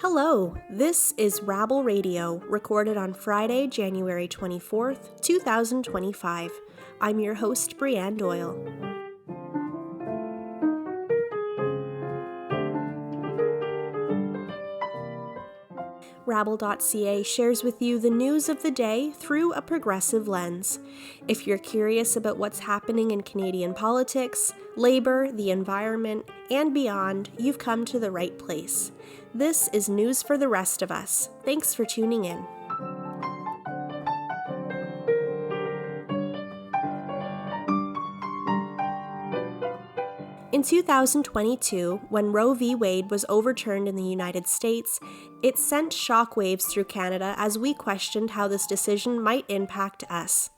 Hello, this is Rabble Radio, recorded on Friday, January 24th, 2025. I'm your host, Brianne Doyle. rabble.ca shares with you the news of the day through a progressive lens. If you're curious about what's happening in Canadian politics, labor, the environment, and beyond, you've come to the right place. This is news for the rest of us. Thanks for tuning in. In 2022, when Roe v. Wade was overturned in the United States, it sent shockwaves through Canada as we questioned how this decision might impact us.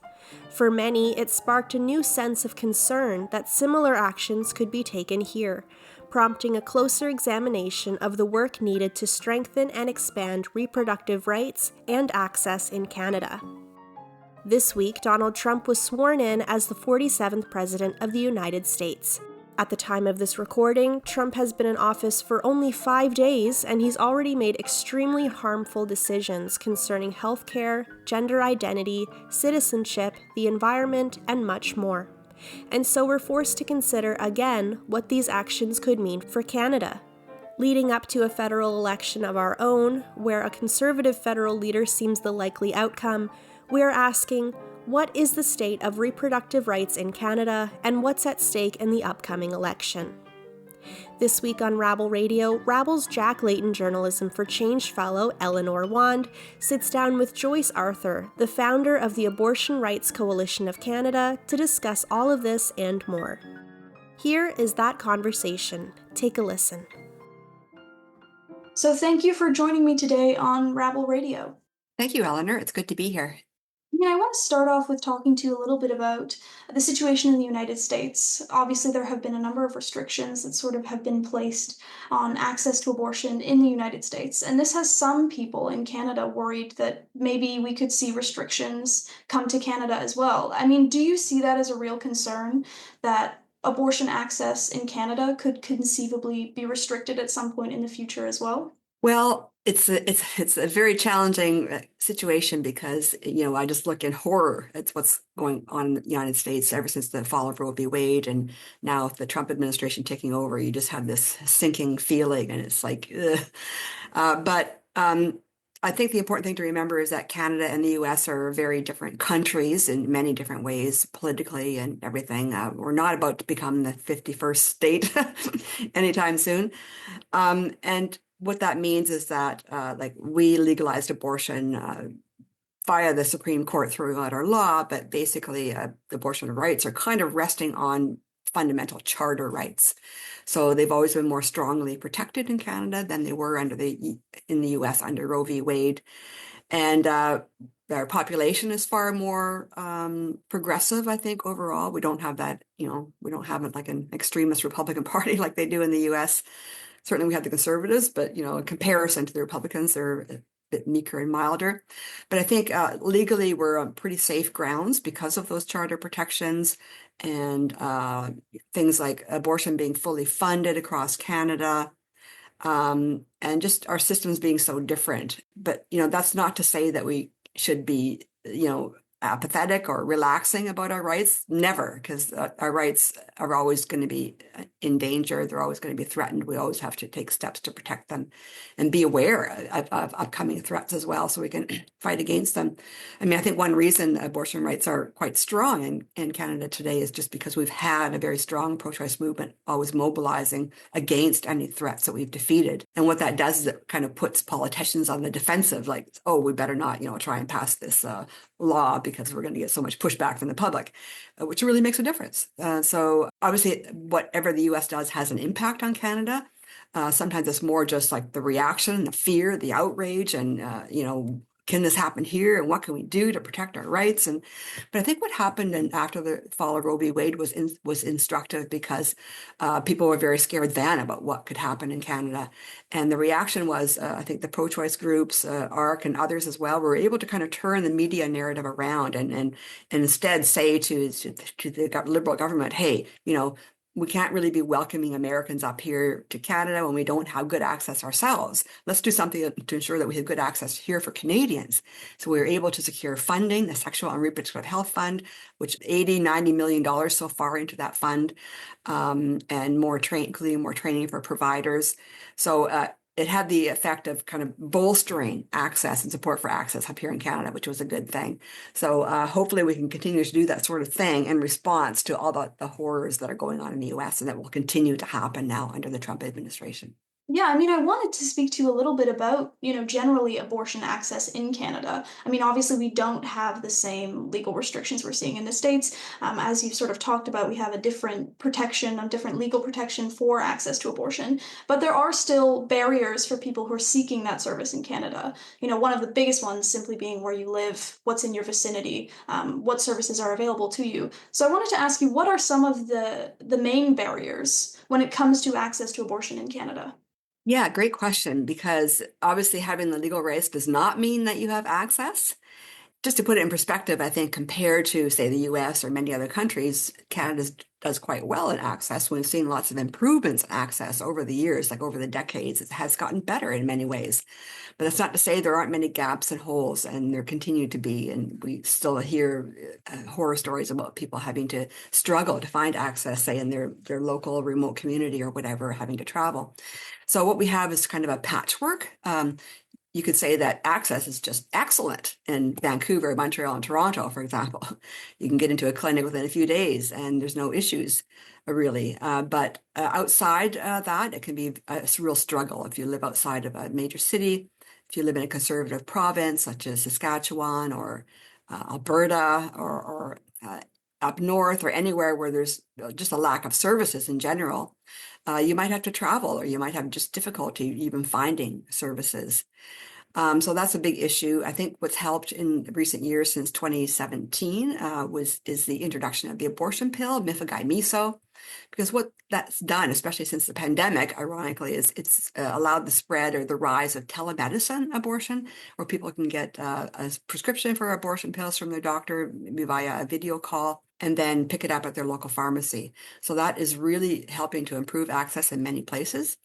For many, it sparked a new sense of concern that similar actions could be taken here, prompting a closer examination of the work needed to strengthen and expand reproductive rights and access in Canada. This week, Donald Trump was sworn in as the 47th President of the United States. At the time of this recording, Trump has been in office for only 5 days, and he's already made extremely harmful decisions concerning healthcare, gender identity, citizenship, the environment, and much more. And so we're forced to consider again what these actions could mean for Canada. Leading up to a federal election of our own, where a conservative federal leader seems the likely outcome, we're asking, what is the state of reproductive rights in Canada, and what's at stake in the upcoming election? This week on Rabble Radio, Rabble's Jack Layton Journalism for Change fellow Eleanor Wand sits down with Joyce Arthur, the founder of the Abortion Rights Coalition of Canada, to discuss all of this and more. Here is that conversation. Take a listen. So thank you for joining me today on Rabble Radio. Thank you, Eleanor. It's good to be here. I want to start off with talking to you a little bit about the situation in the United States. Obviously, there have been a number of restrictions that sort of have been placed on access to abortion in the United States. And this has some people in Canada worried that maybe we could see restrictions come to Canada as well. I mean, do you see that as a real concern, that abortion access in Canada could conceivably be restricted at some point in the future as well? Well, it's a very challenging situation because, I just look in horror at what's going on in the United States ever since the fall of Roe v. Wade. And now with the Trump administration taking over, you just have this sinking feeling, and it's like, ugh. But I think the important thing to remember is that Canada and the U.S. are very different countries in many different ways, politically and everything. We're not about to become the 51st state anytime soon. And what that means is that we legalized abortion via the Supreme Court throughout our law, but basically abortion rights are kind of resting on fundamental charter rights. So they've always been more strongly protected in Canada than they were in the U.S. under Roe v. Wade. And our population is far more progressive, I think, overall. We don't have that, we don't have like an extremist Republican Party like they do in the U.S. Certainly we have the conservatives, but, in comparison to the Republicans, they're a bit meeker and milder. But I think legally we're on pretty safe grounds because of those charter protections and things like abortion being fully funded across Canada, and just our systems being so different. But, that's not to say that we should be, apathetic or relaxing about our rights. Never, because our rights are always going to be in danger. They're always going to be threatened. We always have to take steps to protect them and be aware of upcoming threats as well, so we can fight against them. I mean, I think one reason abortion rights are quite strong in Canada today is just because we've had a very strong pro-choice movement always mobilizing against any threats that we've defeated. And what that does is it kind of puts politicians on the defensive, like, oh, we better not, try and pass this law because we're going to get so much pushback from the public, which really makes a difference. So obviously, whatever the U.S. does has an impact on Canada. Sometimes it's more just like the reaction, the fear, the outrage, and can this happen here, and what can we do to protect our rights? But I think what happened after the fall of Roe v. Wade was instructive because people were very scared then about what could happen in Canada, and the reaction was I think the pro-choice groups, ARC and others as well, were able to kind of turn the media narrative around and instead say to the Liberal government, hey, we can't really be welcoming Americans up here to Canada when we don't have good access ourselves. Let's do something to ensure that we have good access here for Canadians. So we were able to secure funding, the Sexual and Reproductive Health Fund, which $80–90 million so far into that fund, and including more training for providers. So it had the effect of kind of bolstering access and support for access up here in Canada, which was a good thing. So hopefully we can continue to do that sort of thing in response to all the horrors that are going on in the US and that will continue to happen now under the Trump administration. Yeah, I mean, I wanted to speak to you a little bit about, generally abortion access in Canada. I mean, obviously, we don't have the same legal restrictions we're seeing in the States. As you've sort of talked about, we have a different protection, a different legal protection for access to abortion. But there are still barriers for people who are seeking that service in Canada. One of the biggest ones simply being where you live, what's in your vicinity, what services are available to you. So I wanted to ask you, what are some of the main barriers when it comes to access to abortion in Canada? Yeah, great question, because obviously having the legal rights does not mean that you have access. Just to put it in perspective, I think compared to, say, the US or many other countries, Canada does quite well in access. We've seen lots of improvements in access over the years, like over the decades. It has gotten better in many ways. But that's not to say there aren't many gaps and holes, and there continue to be. And we still hear horror stories about people having to struggle to find access, say, in their local remote community or whatever, having to travel. So what we have is kind of a patchwork. You could say that access is just excellent in Vancouver, Montreal, and Toronto, for example. You can get into a clinic within a few days and there's no issues really. But outside that, it can be a real struggle if you live outside of a major city, if you live in a conservative province such as Saskatchewan or Alberta or up north or anywhere where there's just a lack of services in general. You might have to travel or you might have just difficulty even finding services. So that's a big issue. I think what's helped in recent years since 2017 is the introduction of the abortion pill, mifegai-miso, because what that's done, especially since the pandemic, ironically, is it's allowed the spread or the rise of telemedicine abortion, where people can get a prescription for abortion pills from their doctor, maybe via a video call, and then pick it up at their local pharmacy. So that is really helping to improve access in many places.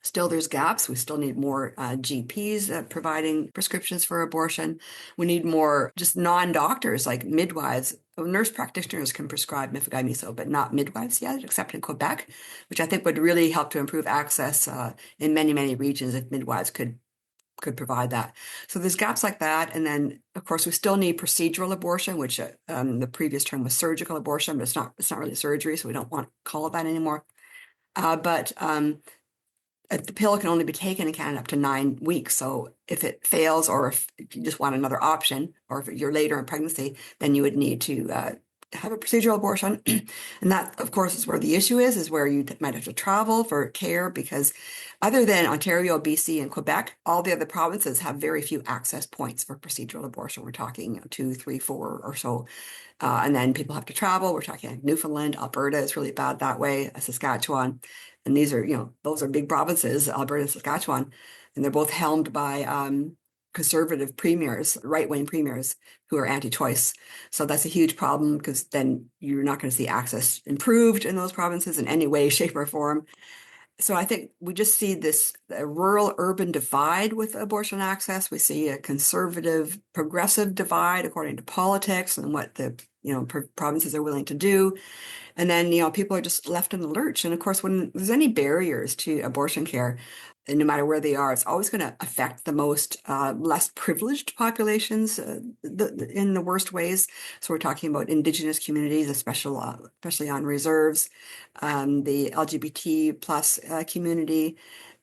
Still, there's gaps. We still need more GPs providing prescriptions for abortion. We need more just non-doctors like midwives. Nurse practitioners can prescribe mifegai-miso, but not midwives yet, except in Quebec, which I think would really help to improve access in many, many regions if midwives could provide that. So there's gaps like that. And then, of course, we still need procedural abortion, which the previous term was surgical abortion, but it's not really surgery, so we don't want to call it that anymore. But the pill can only be taken in Canada up to 9 weeks. So if it fails, or if you just want another option, or if you're later in pregnancy, then you would need to have a procedural abortion. And that, of course, is where the issue is where you might have to travel for care, because other than Ontario, BC, and Quebec, all the other provinces have very few access points for procedural abortion. We're talking 2, 3, 4 or so. And then people have to travel. We're talking like Newfoundland, Alberta is really bad that way, Saskatchewan. And these are, those are big provinces, Alberta and Saskatchewan, and they're both helmed by conservative premiers, right-wing premiers who are anti-choice. So that's a huge problem, because then you're not going to see access improved in those provinces in any way, shape, or form. So I think we just see this rural-urban divide with abortion access. We see a conservative, progressive divide according to politics and what the provinces are willing to do. And then, people are just left in the lurch. And of course, when there's any barriers to abortion care, and no matter where they are, it's always going to affect the most less privileged populations in the worst ways. So we're talking about Indigenous communities, especially on reserves, the LGBT plus community,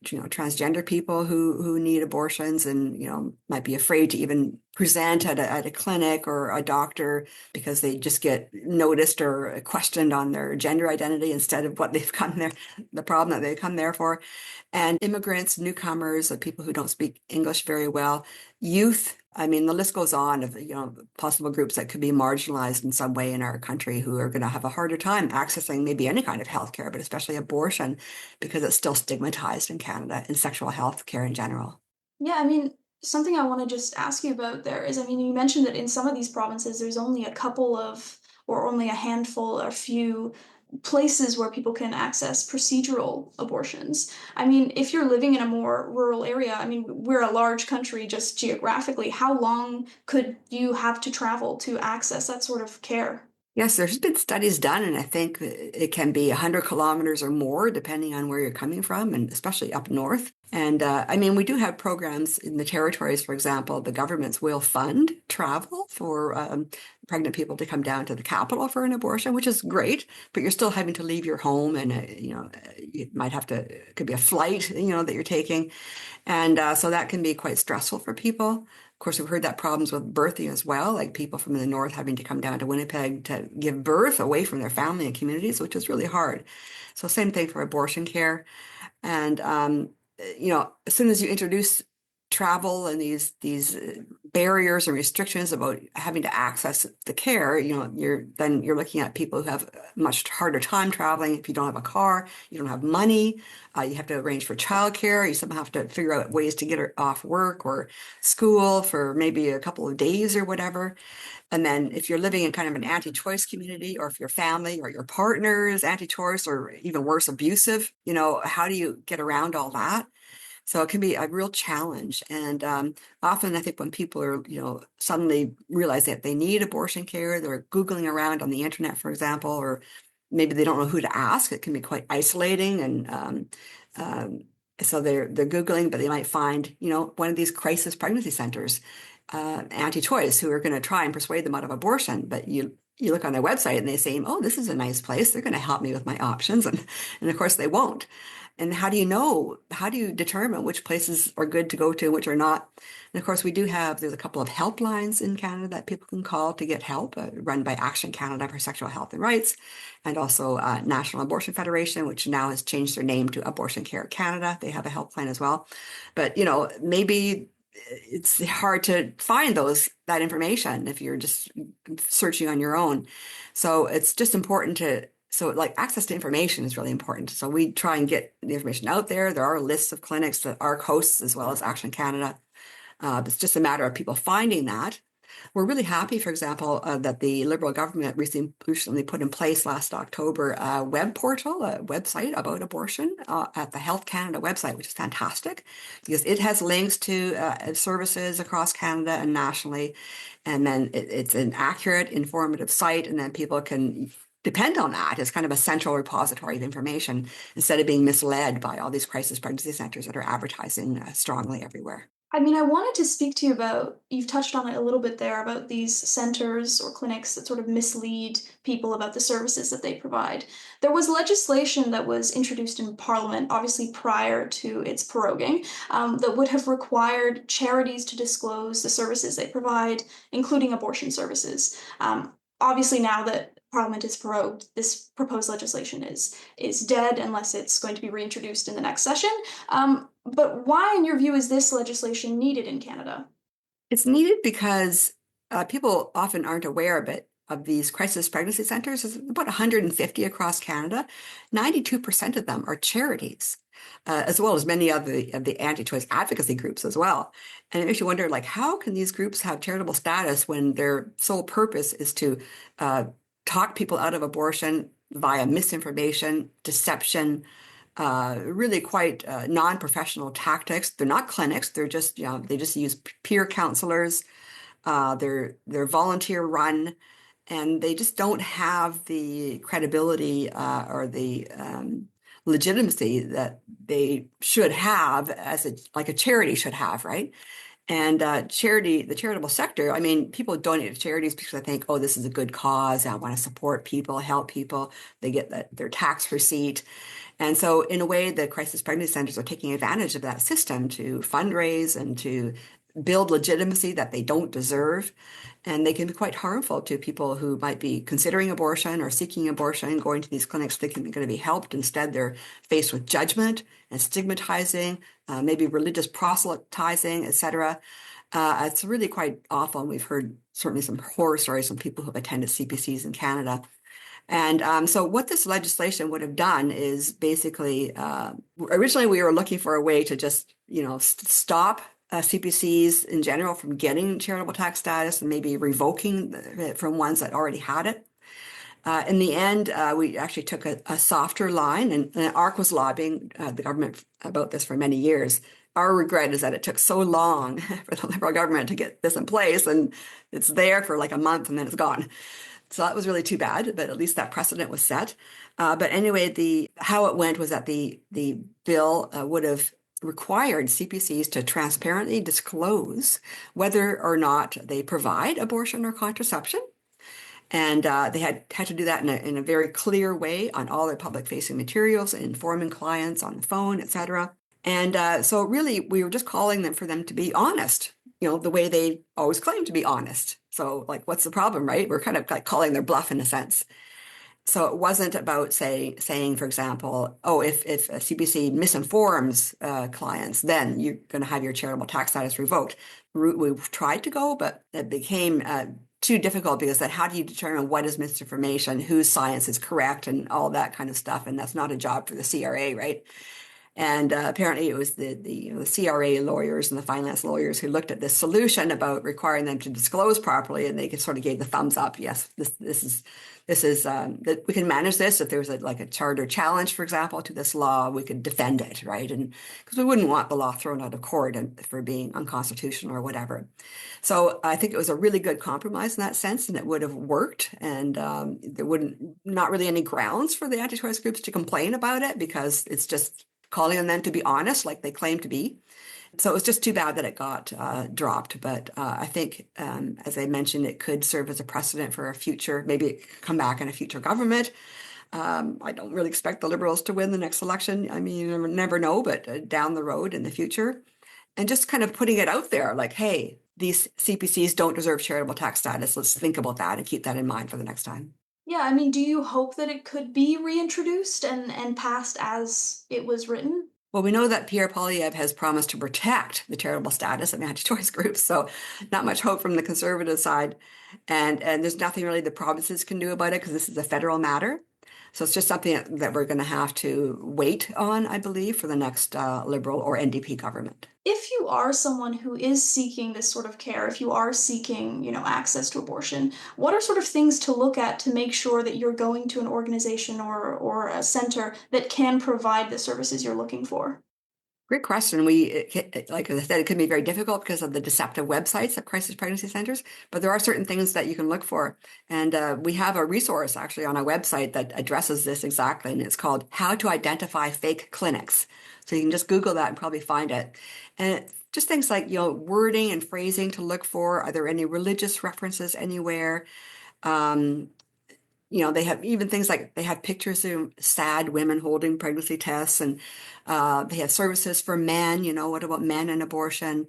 transgender people who need abortions and might be afraid to even present at a clinic or a doctor because they just get noticed or questioned on their gender identity instead of what they've come there, the problem that they come there for. And immigrants, newcomers, people who don't speak English very well, youth. I mean, the list goes on of possible groups that could be marginalized in some way in our country who are going to have a harder time accessing maybe any kind of health care, but especially abortion, because it's still stigmatized in Canada and sexual health care in general. Yeah, I mean, something I want to just ask you about there is, I mean, you mentioned that in some of these provinces, there's only a couple of, or only a handful or few places where people can access procedural abortions. I mean, if you're living in a more rural area, I mean, we're a large country just geographically. How long could you have to travel to access that sort of care? Yes, there's been studies done, and I think it can be 100 kilometers or more, depending on where you're coming from, and especially up north. And I mean, we do have programs in the territories, for example, the governments will fund travel for pregnant people to come down to the capital for an abortion, which is great, but you're still having to leave your home, and you might have to, it could be a flight, that you're taking. And so that can be quite stressful for people. Of course, we've heard that problems with birthing as well, like people from the north having to come down to Winnipeg to give birth away from their family and communities, which is really hard. So same thing for abortion care. And as soon as you introduce travel and these barriers and restrictions about having to access the care, you're looking at people who have a much harder time traveling. If you don't have a car, you don't have money, you have to arrange for childcare. You somehow have to figure out ways to get her off work or school for maybe a couple of days or whatever. And then if you're living in kind of an anti-choice community, or if your family or your partner is anti-choice or even worse, abusive, how do you get around all that? So it can be a real challenge. And often I think when people are, suddenly realize that they need abortion care, they're Googling around on the internet, for example, or maybe they don't know who to ask. It can be quite isolating. And um, so they're Googling, but they might find, one of these crisis pregnancy centers, anti-choice, who are going to try and persuade them out of abortion. But you look on their website and they say, oh, this is a nice place. They're going to help me with my options. And of course they won't. And how do you know? How do you determine which places are good to go to and which are not? And of course, there's a couple of helplines in Canada that people can call to get help, run by Action Canada for Sexual Health and Rights, and also National Abortion Federation, which now has changed their name to Abortion Care Canada. They have a helpline as well. But, maybe it's hard to find that information if you're just searching on your own. So it's just important so like access to information is really important. So we try and get the information out there. There are lists of clinics that ARC hosts as well as Action Canada. It's just a matter of people finding that. We're really happy, for example, that the Liberal government recently put in place last October a web portal, a website about abortion at the Health Canada website, which is fantastic because it has links to services across Canada and nationally. And then it's an accurate, informative site, and then people can depend on that as kind of a central repository of information instead of being misled by all these crisis pregnancy centers that are advertising strongly everywhere. I mean, I wanted to speak to you about, you've touched on it a little bit there, about these centers or clinics that sort of mislead people about the services that they provide. There was legislation that was introduced in Parliament, obviously prior to its proroguing, that would have required charities to disclose the services they provide, including abortion services. Obviously, now that Parliament is prorogued, this proposed legislation is dead unless it's going to be reintroduced in the next session. But why, in your view, is this legislation needed in Canada? It's needed because people often aren't aware of it, of these crisis pregnancy centers. There's about 150 across Canada. 92% of them are charities, as well as many of the anti-choice advocacy groups as well. And it makes you wonder, like, how can these groups have charitable status when their sole purpose is to talk people out of abortion via misinformation, deception, really quite non-professional tactics. They're not clinics. They're just, they just use peer counselors. They're volunteer run, and they just don't have the credibility or the legitimacy that they should have like a charity should have, right? And the charitable sector, I mean, people donate to charities because I think, oh, this is a good cause. I want to support people, help people. They get their tax receipt. And so in a way, the crisis pregnancy centers are taking advantage of that system to fundraise and to build legitimacy that they don't deserve. And they can be quite harmful to people who might be considering abortion or seeking abortion, going to these clinics thinking they're going to be helped. Instead, they're faced with judgment and stigmatizing, maybe religious proselytizing, etc. It's really quite awful. And we've heard certainly some horror stories from people who have attended CPCs in Canada. And so what this legislation would have done is basically, originally we were looking for a way to just, stop CPCs in general from getting charitable tax status and maybe revoking it from ones that already had it. In the end, we actually took a softer line, and ARC was lobbying the government about this for many years. Our regret is that it took so long for the Liberal government to get this in place, and it's there for like a month and then it's gone. So that was really too bad, but at least that precedent was set. But anyway, the how it went was that the bill would have required CPCs to transparently disclose whether or not they provide abortion or contraception. And they had to do that in a very clear way on all their public-facing materials, informing clients on the phone, etc. And so really, we were just calling them for them to be honest, the way they always claim to be honest. So like, what's the problem, right? We're kind of like calling their bluff in a sense. So it wasn't about saying, for example, oh, if a CPC misinforms clients, then you're going to have your charitable tax status revoked. We tried to go, but it became too difficult because then how do you determine what is misinformation, whose science is correct, and all that kind of stuff? And that's not a job for the CRA, right? And apparently it was the CRA lawyers and the finance lawyers who looked at this solution about requiring them to disclose properly, and they sort of gave the thumbs up. Yes, this is that we can manage this. If there was like a charter challenge, for example, to this law, we could defend it, right? And because we wouldn't want the law thrown out of court and for being unconstitutional or whatever. So I think it was a really good compromise in that sense, and it would have worked. And there wouldn't not really any grounds for the anti-choice groups to complain about it because it's just calling on them to be honest, like they claim to be. So it was just too bad that it got dropped. But I think, as I mentioned, it could serve as a precedent for a future, maybe come back in a future government. I don't really expect the Liberals to win the next election. I mean, you never know, but down the road in the future. And just kind of putting it out there like, hey, these CPCs don't deserve charitable tax status. Let's think about that and keep that in mind for the next time. Yeah, I mean, do you hope that it could be reintroduced and passed as it was written? Well, we know that Pierre Poilievre has promised to protect the charitable status of anti-choice groups, so not much hope from the Conservative side. And there's nothing really the provinces can do about it because this is a federal matter. So it's just something that we're going to have to wait on, I believe, for the next Liberal or NDP government. If you are someone who is seeking this sort of care, if you are seeking, access to abortion, what are sort of things to look at to make sure that you're going to an organization or a center that can provide the services you're looking for? Great question. Like I said, it can be very difficult because of the deceptive websites of crisis pregnancy centers, but there are certain things that you can look for. And we have a resource actually on our website that addresses this exactly, and it's called How to Identify Fake Clinics. So you can just Google that and probably find it. And just things like, wording and phrasing to look for. Are there any religious references anywhere? They have even things like they have pictures of sad women holding pregnancy tests, and they have services for men. What about men and abortion?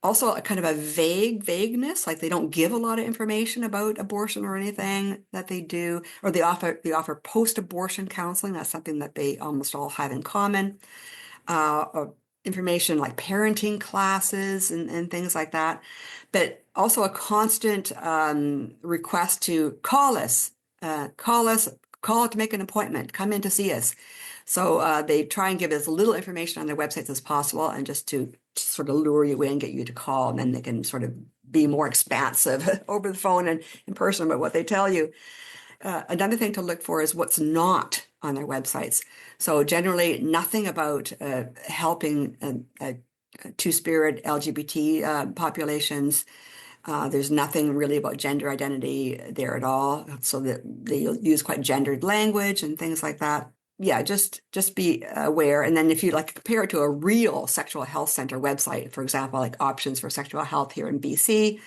Also, a kind of a vagueness, like they don't give a lot of information about abortion or anything that they do, or they offer post-abortion counseling. That's something that they almost all have in common. Or information like parenting classes and things like that, but also a constant request to call us, call to make an appointment, come in to see us. So they try and give as little information on their websites as possible, and just to sort of lure you in, get you to call, and then they can sort of be more expansive over the phone and in person about what they tell you. Another thing to look for is what's not on their websites. So generally, nothing about helping two-spirit LGBT populations. There's nothing really about gender identity there at all. So that they use quite gendered language and things like that. Yeah, just be aware. And then if you like compare it to a real sexual health center website, for example, like Options for Sexual Health here in BC,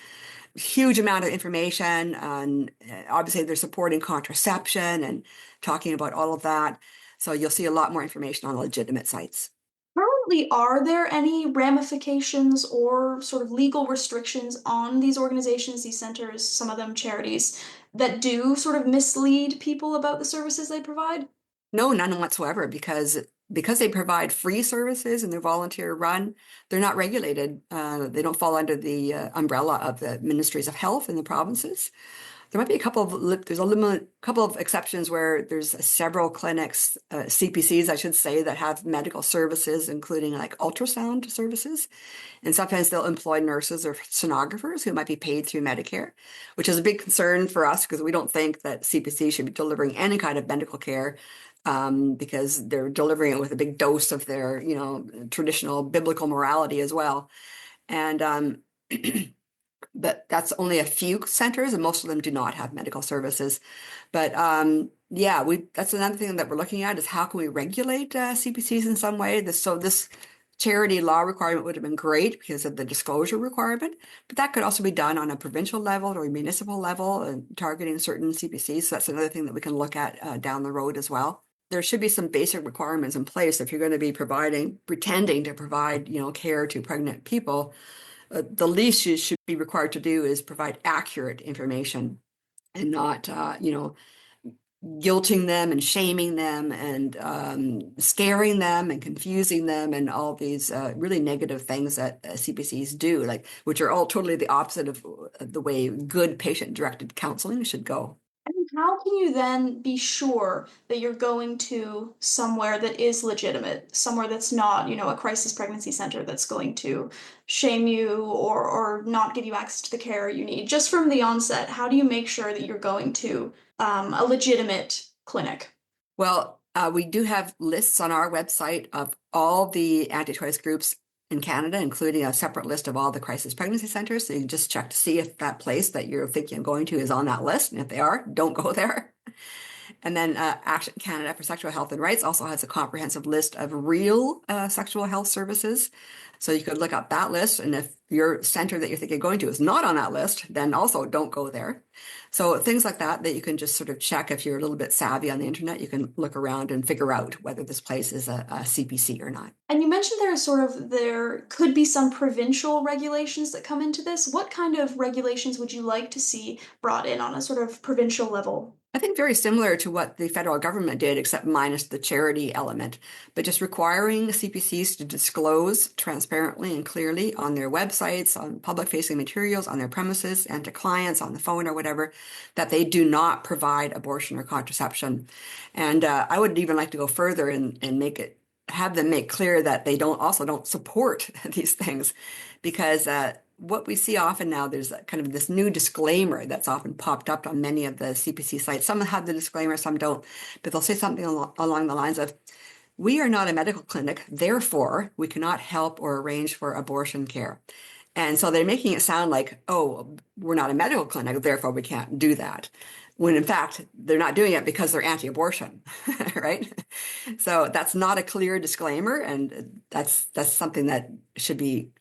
huge amount of information, and obviously they're supporting contraception and talking about all of that. So you'll see a lot more information on legitimate sites. Currently, are there any ramifications or sort of legal restrictions on these organizations, these centers, some of them charities, that do sort of mislead people about the services they provide? No, none whatsoever, because they provide free services and they're volunteer run, they're not regulated. They don't fall under the umbrella of the ministries of health in the provinces. There might be couple of exceptions where there's several clinics, CPCs, I should say, that have medical services, including like ultrasound services. And sometimes they'll employ nurses or sonographers who might be paid through Medicare, which is a big concern for us because we don't think that CPC should be delivering any kind of medical care, because they're delivering it with a big dose of their, traditional biblical morality as well. And but that's only a few centers, and most of them do not have medical services. But yeah, that's another thing that we're looking at is how can we regulate CPCs in some way. This charity law requirement would have been great because of the disclosure requirement, but that could also be done on a provincial level or a municipal level, targeting certain CPCs. So that's another thing that we can look at down the road as well. There should be some basic requirements in place if you're going to be pretending to provide, care to pregnant people. The least you should be required to do is provide accurate information and not, guilting them and shaming them and scaring them and confusing them and all these really negative things that CPCs do, which are all totally the opposite of the way good patient-directed counseling should go. And how can you then be sure that you're going to somewhere that is legitimate, somewhere that's not, a crisis pregnancy center that's going to shame you or not give you access to the care you need? Just from the onset, how do you make sure that you're going to a legitimate clinic? Well, we do have lists on our website of all the anti-choice groups in Canada, including a separate list of all the crisis pregnancy centers. So you can just check to see if that place that you're thinking of going to is on that list. And if they are, don't go there. And then Action Canada for Sexual Health and Rights also has a comprehensive list of real sexual health services. So you could look up that list. And if your center that you're thinking of going to is not on that list, then also don't go there. So things like that you can just sort of check. If you're a little bit savvy on the internet, you can look around and figure out whether this place is a CPC or not. And you mentioned there could be some provincial regulations that come into this. What kind of regulations would you like to see brought in on a sort of provincial level? I think very similar to what the federal government did, except minus the charity element, but just requiring CPCs to disclose transparently and clearly on their websites, on public-facing materials, on their premises, and to clients on the phone or whatever, that they do not provide abortion or contraception. And I would even like to go further and have them make clear that they don't support these things, because what we see often now, there's kind of this new disclaimer that's often popped up on many of the CPC sites. Some have the disclaimer, some don't, but they'll say something along the lines of, "We are not a medical clinic, therefore we cannot help or arrange for abortion care." And so they're making it sound like, oh, we're not a medical clinic, therefore we can't do that. When in fact, they're not doing it because they're anti-abortion, right? So that's not a clear disclaimer, and that's something that should be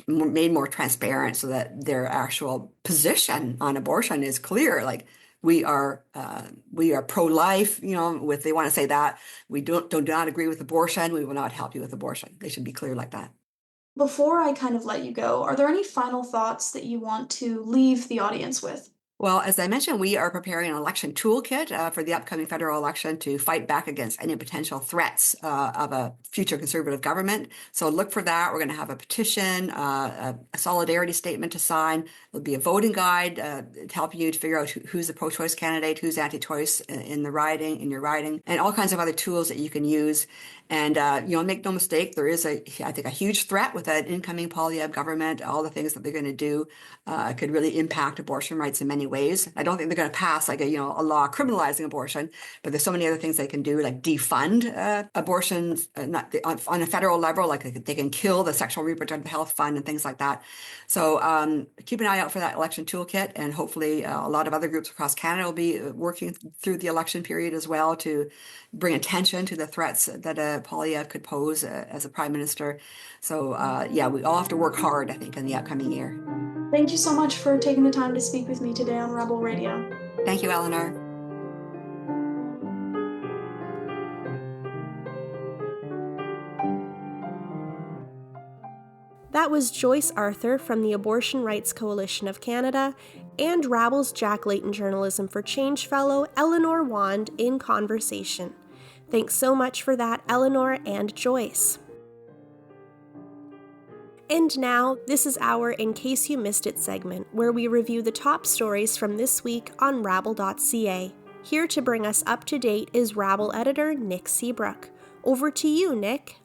made more transparent so that their actual position on abortion is clear. Like we are pro-life, if they want to say that. We do not agree with abortion. We will not help you with abortion. They should be clear like that. Before I kind of let you go, are there any final thoughts that you want to leave the audience with? Well, as I mentioned, we are preparing an election toolkit for the upcoming federal election to fight back against any potential threats of a future conservative government. So look for that. We're going to have a petition, a solidarity statement to sign. There'll be a voting guide helping you to figure out who's a pro-choice candidate, who's anti-choice in your riding, and all kinds of other tools that you can use. And, make no mistake, there is I think, a huge threat with an incoming Poilievre government. All the things that they're going to do could really impact abortion rights in many ways. I don't think they're going to pass a law criminalizing abortion, but there's so many other things they can do, like defund abortions on a federal level, like they can kill the Sexual Reproductive Health Fund and things like that. So keep an eye out for that election toolkit, and hopefully a lot of other groups across Canada will be working through the election period as well to bring attention to the threats that Poilievre could pose as a prime minister. So we all have to work hard, I think, in the upcoming year. Thank you so much for taking the time to speak with me today on Rebel Radio. Thank you, Eleanor. That was Joyce Arthur from the Abortion Rights Coalition of Canada and Rabble's Jack Layton Journalism for Change fellow Eleanor Wand in conversation. Thanks so much for that, Eleanor and Joyce. And now, this is our In Case You Missed It segment, where we review the top stories from this week on rabble.ca. Here to bring us up to date is Rabble editor Nick Seabrook. Over to you, Nick.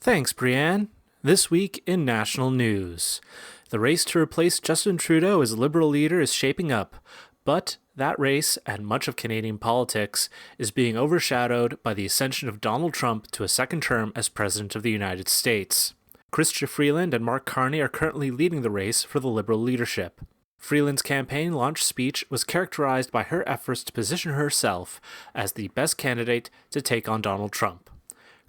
Thanks, Brianne. This week in national news. The race to replace Justin Trudeau as Liberal leader is shaping up, but that race and much of Canadian politics is being overshadowed by the ascension of Donald Trump to a second term as President of the United States. Chrystia Freeland and Mark Carney are currently leading the race for the Liberal leadership. Freeland's campaign launch speech was characterized by her efforts to position herself as the best candidate to take on Donald Trump.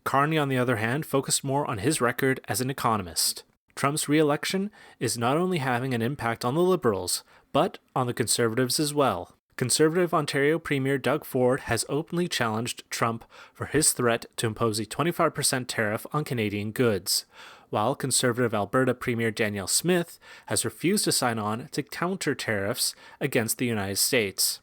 Carney, on the other hand, focused more on his record as an economist. Trump's re-election is not only having an impact on the Liberals, but on the Conservatives as well. Conservative Ontario Premier Doug Ford has openly challenged Trump for his threat to impose a 25% tariff on Canadian goods, while Conservative Alberta Premier Danielle Smith has refused to sign on to counter tariffs against the United States.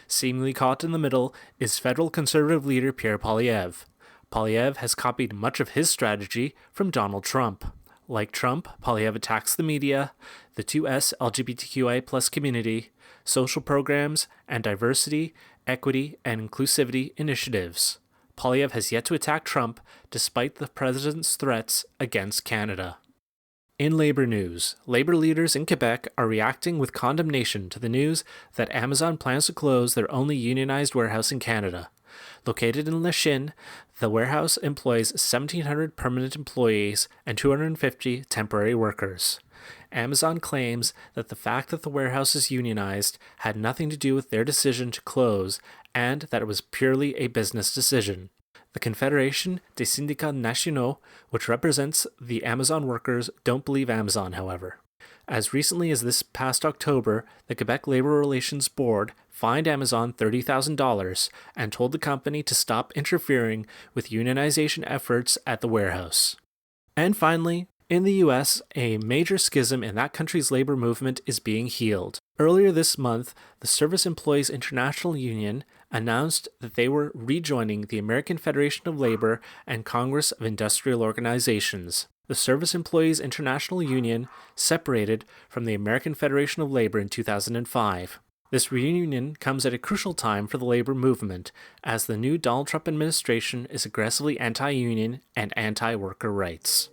Seemingly caught in the middle is federal Conservative leader Pierre Poilievre. Poilievre has copied much of his strategy from Donald Trump. Like Trump, Poilievre attacks the media, the 2S LGBTQIA+ community, social programs, and diversity, equity, and inclusivity initiatives. Poilievre has yet to attack Trump despite the president's threats against Canada. In labor news, labor leaders in Quebec are reacting with condemnation to the news that Amazon plans to close their only unionized warehouse in Canada. Located in Lachine, the warehouse employs 1,700 permanent employees and 250 temporary workers. Amazon claims that the fact that the warehouse is unionized had nothing to do with their decision to close and that it was purely a business decision. The Confédération des syndicats nationaux, which represents the Amazon workers, don't believe Amazon, however. As recently as this past October, the Quebec Labor Relations Board fined Amazon $30,000 and told the company to stop interfering with unionization efforts at the warehouse. And finally, in the US, a major schism in that country's labor movement is being healed. Earlier this month, the Service Employees International Union announced that they were rejoining the American Federation of Labor and Congress of Industrial Organizations. The Service Employees International Union separated from the American Federation of Labor in 2005. This reunion comes at a crucial time for the labor movement, as the new Donald Trump administration is aggressively anti-union and anti-worker rights.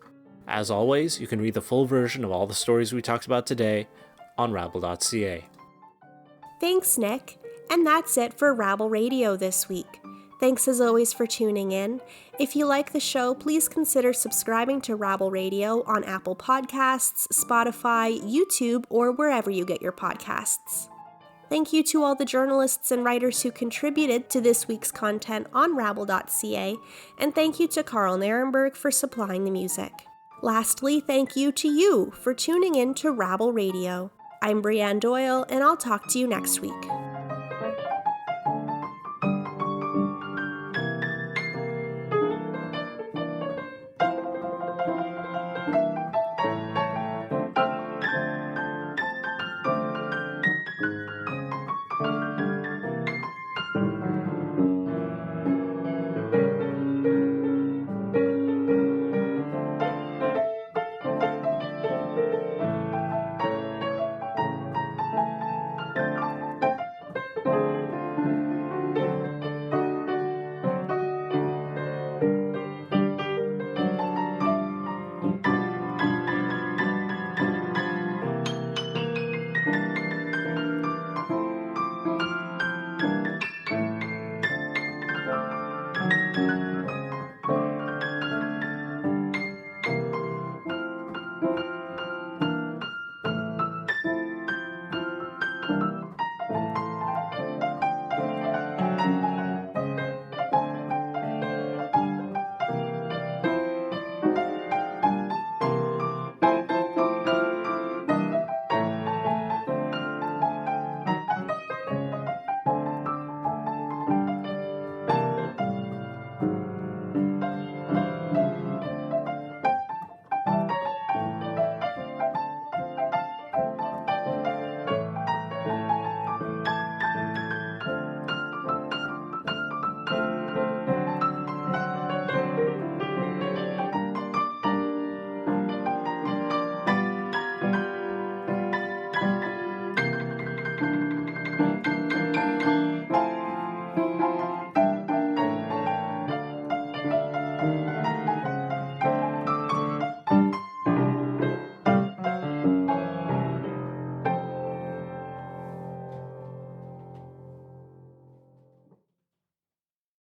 As always, you can read the full version of all the stories we talked about today on rabble.ca. Thanks, Nick. And that's it for Rabble Radio this week. Thanks as always for tuning in. If you like the show, please consider subscribing to Rabble Radio on Apple Podcasts, Spotify, YouTube, or wherever you get your podcasts. Thank you to all the journalists and writers who contributed to this week's content on rabble.ca, and thank you to Carl Narenberg for supplying the music. Lastly, thank you to you for tuning in to Rabble Radio. I'm Brianne Doyle, and I'll talk to you next week.